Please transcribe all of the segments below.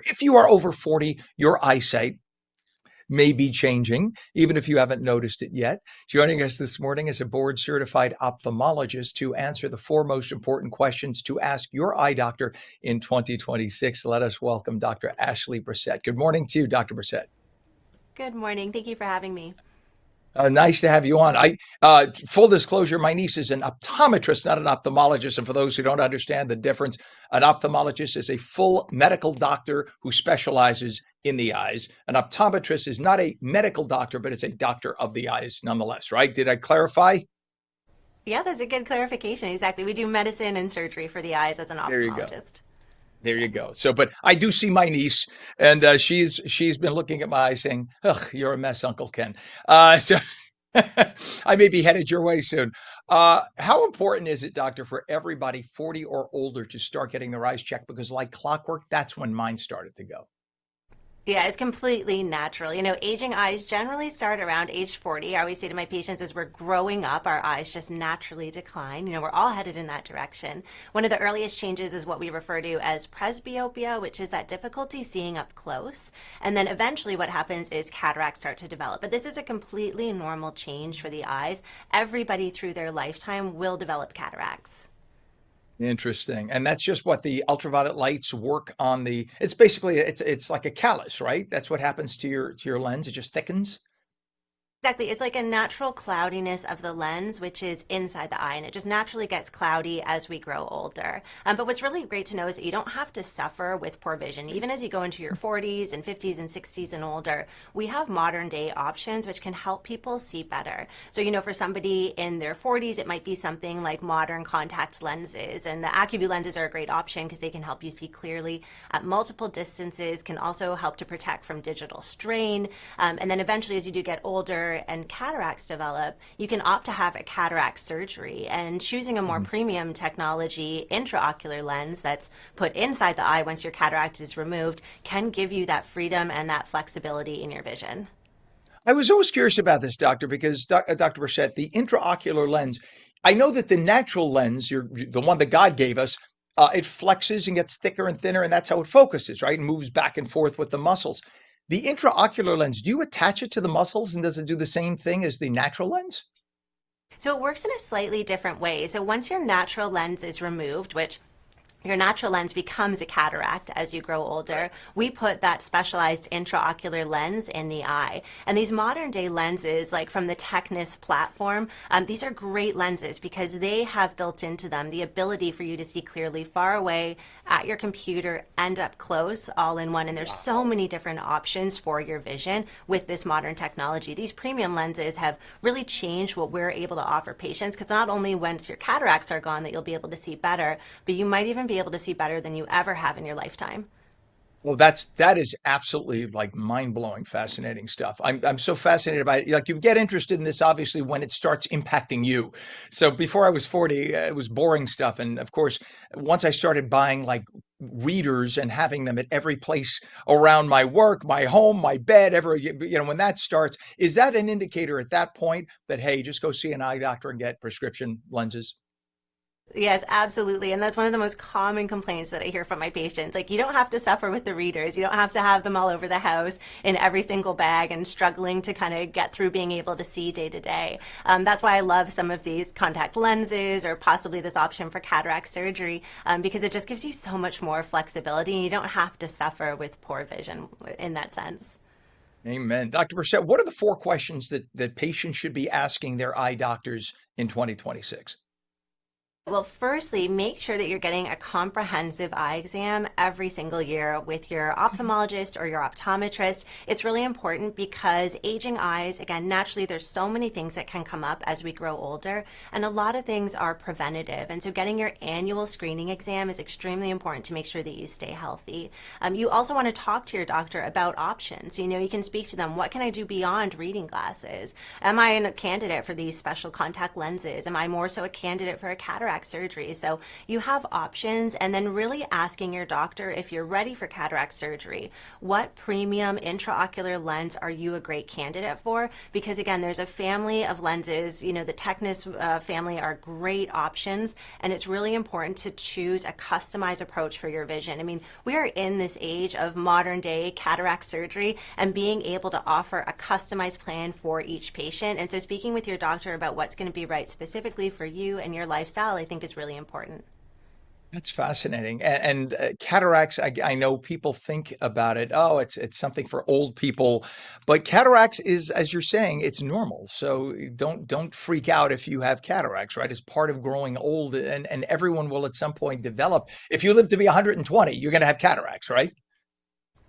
if you are over 40, your eyesight may be changing, even if you haven't noticed it yet. Joining us this morning is a board certified ophthalmologist to answer the four most important questions to ask your eye doctor in 2026. Let us welcome Dr. Ashley Brissett. Good morning to you, Dr. Brissett. Good morning. Thank you for having me. Nice to have you on. Full disclosure, my niece is an optometrist, not an ophthalmologist. And for those who don't understand the difference, an ophthalmologist is a full medical doctor who specializes in the eyes. An optometrist is not a medical doctor, but it's a doctor of the eyes nonetheless, right? Did I clarify? Yeah, that's a good clarification. Exactly. We do medicine and surgery for the eyes as an There you go. ophthalmologist. There you go. So, but I do see my niece, and she's been looking at my eyes, saying, "Ugh, you're a mess, Uncle Ken." So I may be headed your way soon. How important is it, doctor, for everybody 40 or older to start getting their eyes checked? Because like clockwork, that's when mine started to go. Yeah, it's completely natural. Aging eyes generally start around age 40. I always say to my patients, as we're growing up, our eyes just naturally decline. We're all headed in that direction. One of the earliest changes is what we refer to as presbyopia, which is that difficulty seeing up close. And then eventually what happens is cataracts start to develop. But this is a completely normal change for the eyes. Everybody through their lifetime will develop cataracts. Interesting. And that's just what the ultraviolet lights work on the, it's basically it's like a callus, right? That's what happens to your lens. It just thickens. Exactly. It's like a natural cloudiness of the lens, which is inside the eye, and it just naturally gets cloudy as we grow older. But what's really great to know is that you don't have to suffer with poor vision. Even as you go into your 40s and 50s and 60s and older, we have modern day options which can help people see better. So, for somebody in their 40s, it might be something like modern contact lenses. And the AccuView lenses are a great option because they can help you see clearly at multiple distances, can also help to protect from digital strain. And then eventually, as you do get older, and cataracts develop, you can opt to have a cataract surgery. And choosing a more Mhm. premium technology intraocular lens that's put inside the eye once your cataract is removed can give you that freedom and that flexibility in your vision. I was always curious about this, doctor, because Dr. Burchett, the intraocular lens, I know that the natural lens, the one that God gave us, it flexes and gets thicker and thinner, and that's how it focuses, right? And moves back and forth with the muscles. The intraocular lens, do you attach it to the muscles and does it do the same thing as the natural lens? So it works in a slightly different way. So once your natural lens is removed, which your natural lens becomes a cataract as you grow older. We put that specialized intraocular lens in the eye. And these modern day lenses, like from the Technis platform, these are great lenses because they have built into them the ability for you to see clearly far away, at your computer, and up close, all in one. And there's so Wow. many different options for your vision with this modern technology. These premium lenses have really changed what we're able to offer patients because not only once your cataracts are gone that you'll be able to see better, but you might even be able to see better than you ever have in your lifetime. Well, that is absolutely like mind-blowing, fascinating stuff. I'm so fascinated by it. Like you get interested in this obviously when it starts impacting you. So before I was 40, it was boring stuff. And of course, once I started buying like readers and having them at every place around my work, my home, my bed, when that starts, is that an indicator at that point that, hey, just go see an eye doctor and get prescription lenses? Yes, absolutely. And that's one of the most common complaints that I hear from my patients. Like, you don't have to suffer with the readers. You don't have to have them all over the house in every single bag and struggling to kind of get through being able to see day to day. That's why I love some of these contact lenses or possibly this option for cataract surgery because it just gives you so much more flexibility. And you don't have to suffer with poor vision in that sense. Amen. Dr. Brissett, what are the four questions that patients should be asking their eye doctors in 2026? Well, firstly, make sure that you're getting a comprehensive eye exam every single year with your ophthalmologist or your optometrist. It's really important because aging eyes, again, naturally, there's so many things that can come up as we grow older, and a lot of things are preventative. And so getting your annual screening exam is extremely important to make sure that you stay healthy. You also want to talk to your doctor about options. You can speak to them. What can I do beyond reading glasses? Am I a candidate for these special contact lenses? Am I more so a candidate for a cataract cataract surgery. So you have options, and then really asking your doctor if you're ready for cataract surgery. What premium intraocular lens are you a great candidate for? Because again, there's a family of lenses. The Technis family are great options, and it's really important to choose a customized approach for your vision. I mean, we are in this age of modern day cataract surgery and being able to offer a customized plan for each patient. And so speaking with your doctor about what's going to be right specifically for you and your lifestyle, I think is really important. That's fascinating. And cataracts, I know people think about it. Oh, it's something for old people, but cataracts is, as you're saying, it's normal. So don't freak out if you have cataracts, right? It's part of growing old, and everyone will at some point develop. If you live to be 120, you're going to have cataracts, right?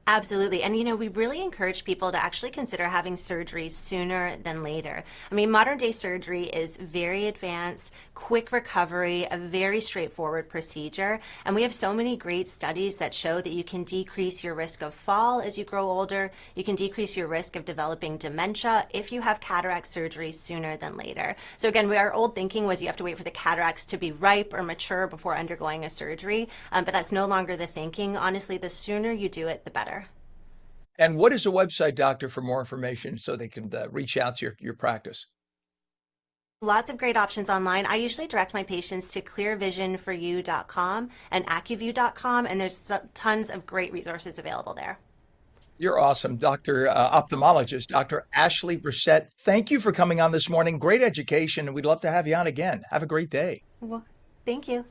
Absolutely. And we really encourage people to actually consider having surgery sooner than later. I mean, modern day surgery is very advanced, quick recovery, a very straightforward procedure. And we have so many great studies that show that you can decrease your risk of fall as you grow older. You can decrease your risk of developing dementia if you have cataract surgery sooner than later. So again, our old thinking was you have to wait for the cataracts to be ripe or mature before undergoing a surgery. But that's no longer the thinking. Honestly, the sooner you do it, the better. And what is the website, doctor, for more information so they can reach out to your practice? Lots of great options online. I usually direct my patients to clearvisionforyou.com and acuview.com, and there's tons of great resources available there. You're awesome, Dr. Ophthalmologist, Dr. Ashley Brissett. Thank you for coming on this morning. Great education, and we'd love to have you on again. Have a great day. Well, thank you.